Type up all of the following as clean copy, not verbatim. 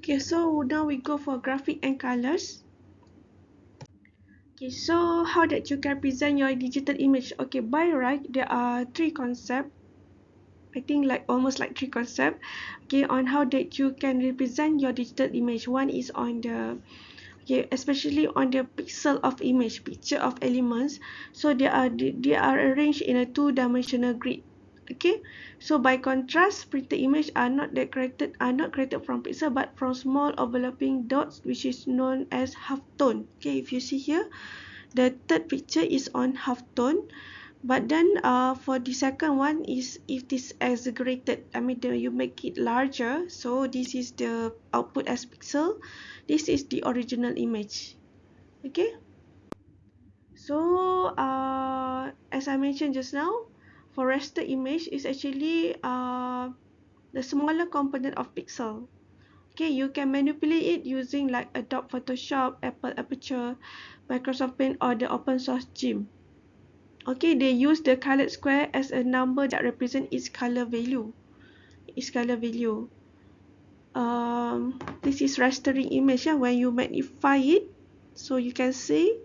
Okay, so now we go for graphic and colors. Okay, so how that you can present your digital image? Okay, by right, there are three concepts. I think like almost like three concepts. Okay, on how that you can represent your digital image. One is on the especially on the pixel of image, picture of elements. So they are arranged in a two-dimensional grid. Okay, so by contrast, printed image are not created from pixel but from small overlapping dots, which is known as halftone. Okay, if you see here, the third picture is on halftone. But then for the second one is if this exaggerated, I mean you make it larger, so this is the output as pixel, this is the original image. Okay, so as I mentioned just now, for raster image is actually the smaller component of pixel. Okay, you can manipulate it using like Adobe Photoshop, Apple Aperture, Microsoft Paint, or the open source GIMP. Okay, they use the colored square as a number that represent its color value. This is rastering image. When you magnify it, so you can see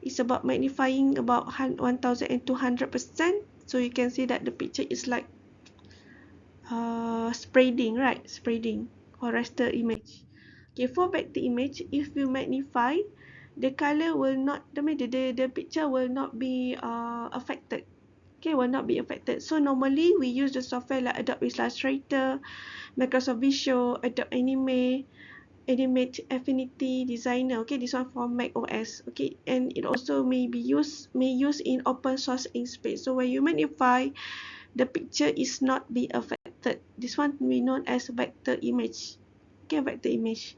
it's about magnifying about 1200%. So you can see that the picture is like spreading, right? Spreading for raster image. Okay, for vector image, if you magnify, the color will not, the picture will not be affected. Okay, will not be affected. So normally we use the software like Adobe Illustrator, Microsoft Visual, Adobe Animate Affinity Designer. Okay, this one for Mac OS. Okay, and it also may use in open source Inkscape. So when you magnify, the picture is not be affected. This one we known as vector image. Okay, vector image.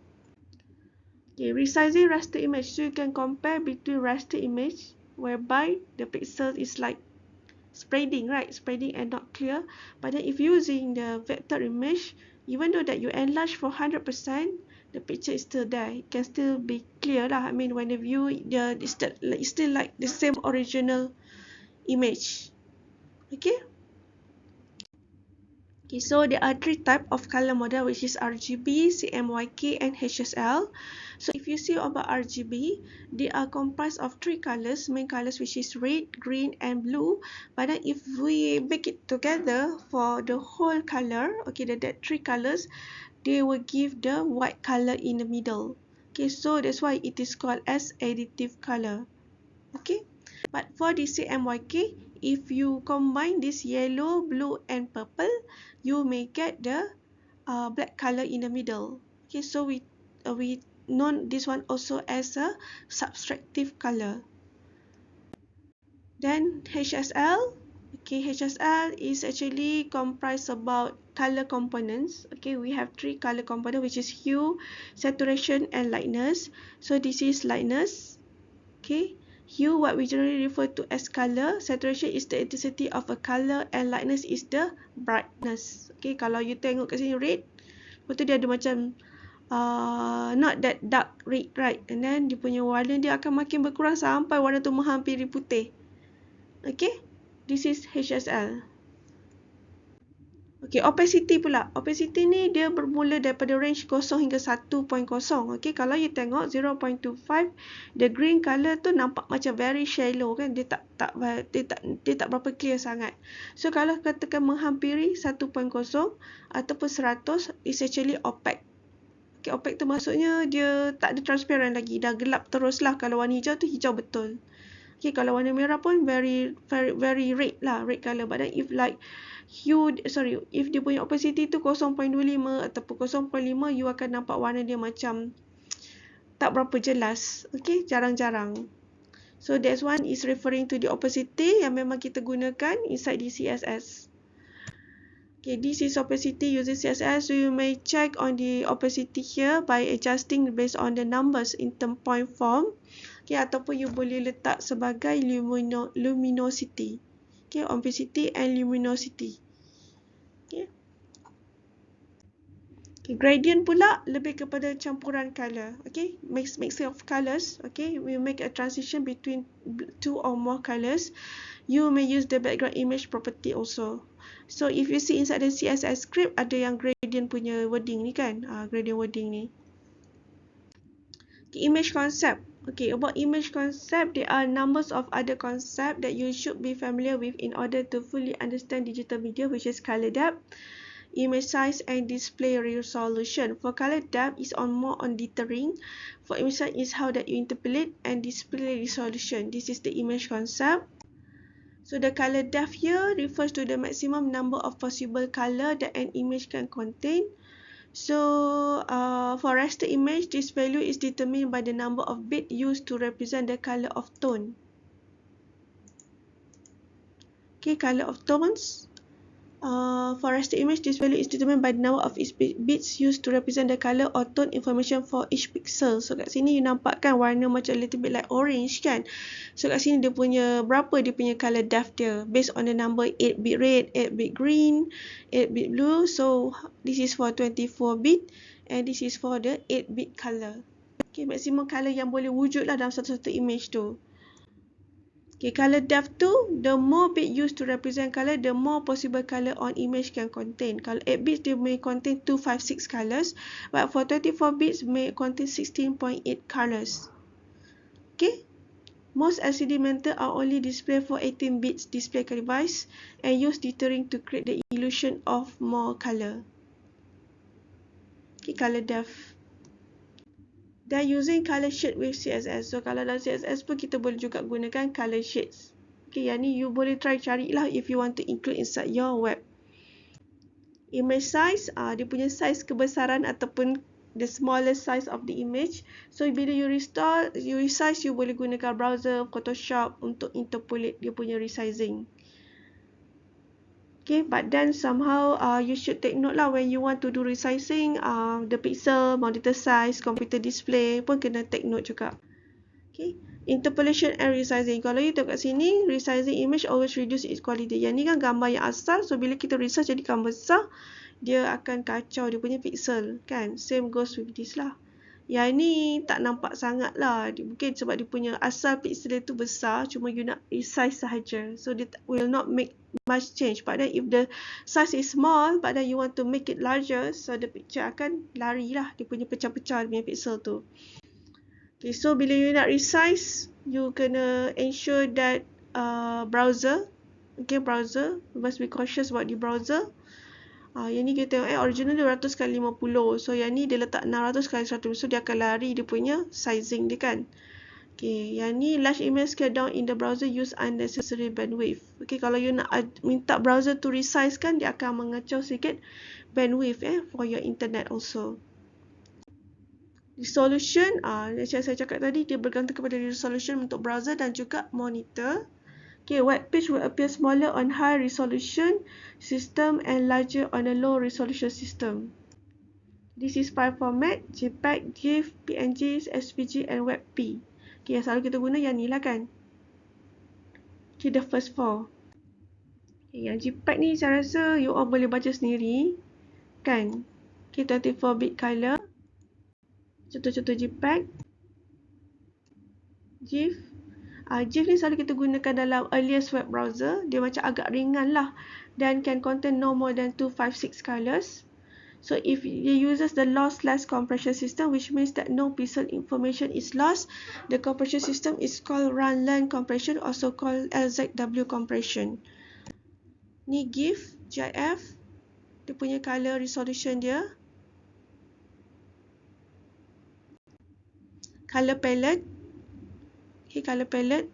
Okay, resizing raster image. So you can compare between raster image whereby the pixel is like spreading, right? Spreading and not clear. But then if using the vector image, even though that you enlarge for 100%, the picture is still there. It can still be clear lah. I mean, when you view it's still like the same original image. Okay. Okay, so there are three types of color model, which is RGB, CMYK, and HSL. So if you see about RGB, they are comprised of three colors, main colors, which is red, green, and blue. But then if we make it together for the whole color, okay, that three colors, they will give the white color in the middle. Okay, so that's why it is called as additive color. Okay, but for the CMYK, if you combine this yellow, blue, and purple, you may get the black color in the middle. Okay, so we known this one also as a subtractive color. Then HSL. Okay, HSL is actually comprised about color components. Okay, we have three color components, which is hue, saturation, and lightness. So this is lightness. Okay, hue, what we generally refer to as color. Saturation is the intensity of a color, and lightness is the brightness. Okay, kalau you tengok kat sini red, lepas tu dia ada macam not that dark red, right? And then dia punya warna dia akan makin berkurang sampai warna tu menghampiri putih. Okay, this is HSL. Okay, opacity pula. Opacity ni dia bermula daripada range 0 hingga 1.0. Okay, kalau you tengok 0.25, the green color tu nampak macam very shallow kan. Dia tak berapa clear sangat. So kalau katakan menghampiri 1.0 ataupun 100, is actually opaque. Okay, opaque tu maksudnya dia tak ada transparent lagi. Dah gelap terus lah. Kalau warna hijau tu hijau betul. Okay, kalau warna merah pun very red lah, red color. But then if like if dia punya opacity tu 0.25 ataupun 0.5, you akan nampak warna dia macam tak berapa jelas. Okay, jarang-jarang. So that's one is referring to the opacity yang memang kita gunakan inside the CSS. Okay, this is opacity using CSS. So you may check on the opacity here by adjusting based on the numbers in term point form. Okay, ataupun you boleh letak sebagai luminosity. Okay, opacity and luminosity. Okay. Okay, gradient pula lebih kepada campuran color. Okay, mixing of colors. Okay, we make a transition between two or more colors. You may use the background image property also. So if you see inside the CSS script, ada yang gradient punya wording ni kan, gradient wording ni. Okay, image concept. Okay, about image concept, there are numbers of other concepts that you should be familiar with in order to fully understand digital media, which is color depth, image size, and display resolution. For color depth, is more on dithering. For image size, is how that you interpolate, and display resolution. This is the image concept. So the color depth here refers to the maximum number of possible color that an image can contain. So for raster image, this value is determined by the number of bits used to represent the color of tone. Okay, color of tones. For raster image, this value is determined by the number of bits used to represent the color or tone information for each pixel. So kat sini you nampak kan warna macam a little bit like orange kan. So kat sini dia punya berapa dia punya color depth dia based on the number 8-bit red, 8-bit green, 8-bit blue. So this is for 24-bit and this is for the 8-bit color. Okay, maximum color yang boleh wujud lah dalam satu-satu image tu. Okay, color depth tu, the more bit used to represent color, the more possible color on image can contain. Kalau 8 bits, they may contain 256 colors, but for 24 bits, may contain 16.8 colors. Okay, most LCD method are only displayed for 18 bits display device and use dithering to create the illusion of more color. Okay, color depth. They're using color shade with CSS. So kalau dalam CSS pun kita boleh juga gunakan color shades. Okay, yang ni you boleh try carilah if you want to include inside your web. Image size, dia punya size kebesaran ataupun the smallest size of the image. So bila you resize, you boleh gunakan browser, Photoshop untuk interpolate dia punya resizing. Okay, but then somehow you should take note lah when you want to do resizing, the pixel, monitor size, computer display pun kena take note juga. Okay, interpolation and resizing. Kalau you tengok kat sini, resizing image always reduce its quality. Yang ni kan gambar yang asal, so bila kita resize jadikan besar, dia akan kacau dia punya pixel kan. Same goes with this lah. Yang ni tak nampak sangat lah. Mungkin sebab dia punya asal pixel itu besar, cuma you nak resize sahaja. So it will not make much change. But then if the size is small, but then you want to make it larger, so the picture akan lari lah. Dia punya pecah-pecah dia punya pixel tu. Okay, so bila you nak resize, you kena ensure that browser, okay, browser, you must be cautious about the browser. Yang ni kita tengok original dia 200x50. So yang ni dia letak 600x100. So dia akan lari dia punya sizing dia kan. Okay, yang ni large image scale down in the browser use unnecessary bandwidth. Okay, kalau you nak minta browser to resize kan, dia akan mengacau sikit bandwidth for your internet also. Resolution, macam saya cakap tadi, dia bergantung kepada resolution untuk browser dan juga monitor. Okay, web page will appear smaller on high resolution system and larger on a low resolution system. This is file format, JPEG, GIF, PNG, SVG and WebP. Okay, yang selalu kita guna yang ni lah kan. Okay, the first four. Okay, yang JPEG ni saya rasa you all boleh baca sendiri kan. Okay, 24-bit color. Contoh-contoh JPEG. GIF. GIF ni selalu kita gunakan dalam earliest web browser. Dia macam agak ringan lah dan can contain no more than 256 colors. So if it uses the lossless compression system, which means that no pixel information is lost, the compression system is called run-length compression, also called LZW compression. Ni GIF, GIF, dia punya color resolution dia. Color palette. Okay, color palette.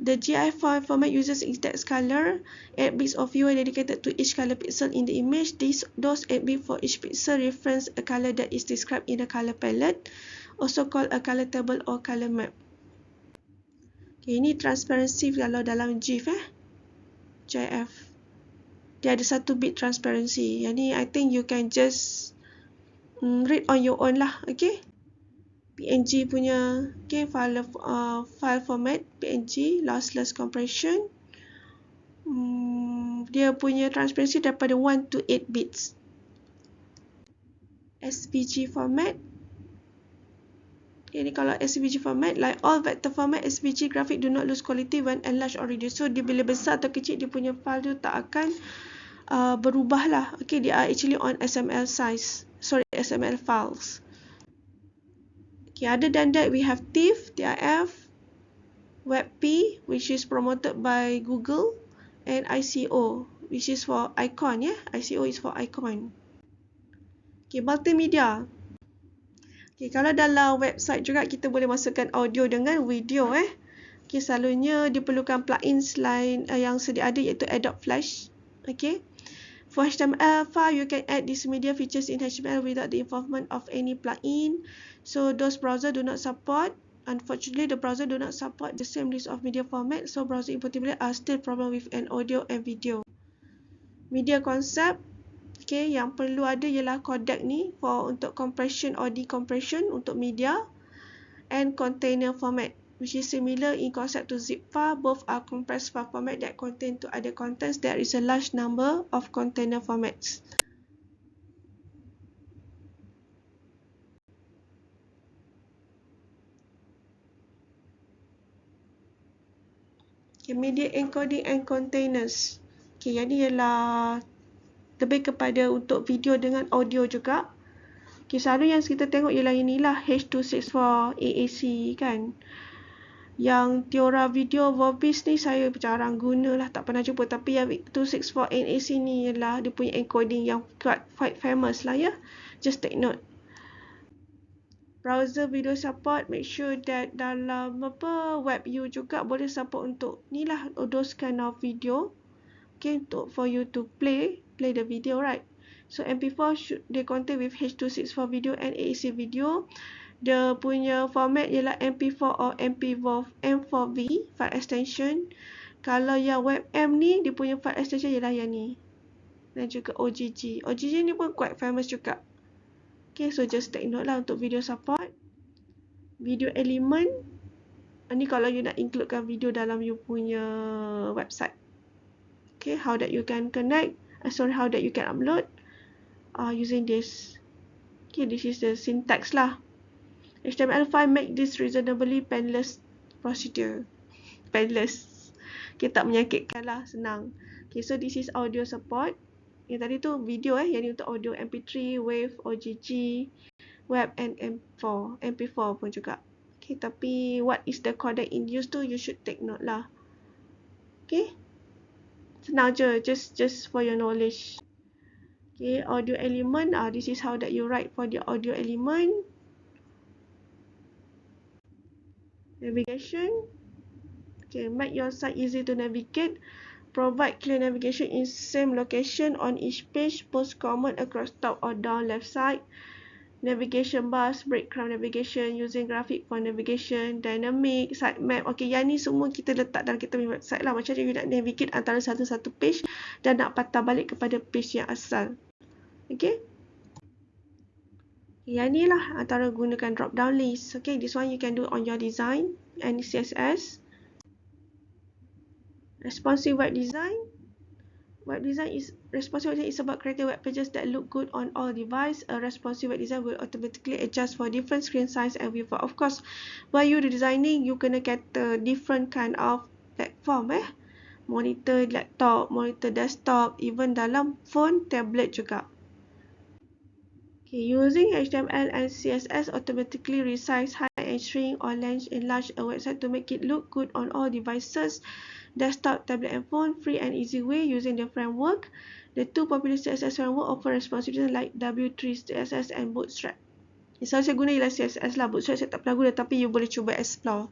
The GIF file format uses index color. 8 bits of view are dedicated to each color pixel in the image. Those 8 bits for each pixel reference a color that is described in the color palette, also called a color table or color map. Okay, ini transparency kalau dalam GIF GIF. Dia ada 1 bit transparency. Yang ni I think you can just read on your own lah, okay? PNG punya, okay, file format PNG lossless compression. Dia punya transparency daripada 1 to 8 bits. SVG format. Okay, ni kalau SVG format, like all vector format, SVG graphic do not lose quality when enlarged or reduced. So dia bila besar atau kecil, dia punya file tu tak akan berubah lah. Okay, they are actually on XML size. Sorry, XML files. Okay, other than that, we have TIFF, TIF, WebP, which is promoted by Google, and ICO, which is for icon. ICO is for icon. Okay, multimedia. Okay, kalau dalam website juga kita boleh masukkan audio dengan video. Okay, selalunya diperlukan plugins lain yang sedia ada, iaitu Adobe Flash. Okay. For HTML file, you can add these media features in HTML without the involvement of any plugin. So those browser do not support. Unfortunately, the browser do not support the same list of media format. So browser inputability are still problem with an audio and video. Media concept. Okay, yang perlu ada ialah codec ni untuk compression or decompression untuk media, and container format, which is similar in concept to zip file. Both are compressed file format that contain to other contents. There is a large number of container formats. Okay, media encoding and containers. Okay, yang ni ialah lebih kepada untuk video dengan audio juga. Okay, selalu yang kita tengok ialah inilah H264 AAC kan. Yang Theora Video Vorbis ni saya jarang guna lah, tak pernah jumpa. Tapi yang 264 NAC ni ialah dia punya encoding yang quite famous lah ya. Just take note. Browser video support, make sure that dalam WebView juga boleh support untuk ni lah, those kind of video. Okay, for you to play the video, right? So MP4 should they contain with H264 video and AAC video. Dia punya format ialah MP4 or M4V file extension. Kalau yang WebM ni, dia punya file extension ialah yang ni. Dan juga OGG. OGG ni pun quite famous juga. Okay, so just take note lah untuk video support. Video element. Ni kalau you nak includekan video dalam you punya website. Okay, how that you can connect. How that you can upload using this. Okay, this is the syntax lah. HTML5 make this reasonably painless procedure. Painless. Okay, tak menyakitkan lah, senang. Okay, so this is audio support. Yang tadi tu video yang ni untuk audio MP3, Wave, OGG, Web and M4. MP4 pun juga. Okay, tapi what is the codec in use tu, you should take note lah. Okay. Senang je, just for your knowledge. Okay, audio element. This is how that you write for the audio element. Navigation. Okay, make your site easy to navigate. Provide clear navigation in same location on each page. Post comment across top or down left side. Navigation bars, breadcrumb navigation, using graphic for navigation, dynamic, sitemap. Okay, yang ni semua kita letak dalam kita punya website lah. Macam mana you nak navigate antara satu-satu page dan nak patah balik kepada page yang asal. Okay. Yang ni lah antara gunakan drop down list. Okay, this one you can do on your design and CSS. Responsive web design. Web design is about creating web pages that look good on all devices. A responsive web design will automatically adjust for different screen size and viewport. Of course, while you designing, you kena cater different kind of platform. Monitor laptop, monitor desktop, even dalam phone, tablet juga. Okay, using HTML and CSS automatically resize, hide and shrink or enlarge a website to make it look good on all devices. Desktop, tablet and phone, free and easy way using the framework. The two popular CSS framework offer responsive design like W3 CSS and Bootstrap. Selalu saya guna ialah CSS lah. Bootstrap saya tak pernah guna, tapi you boleh cuba explore.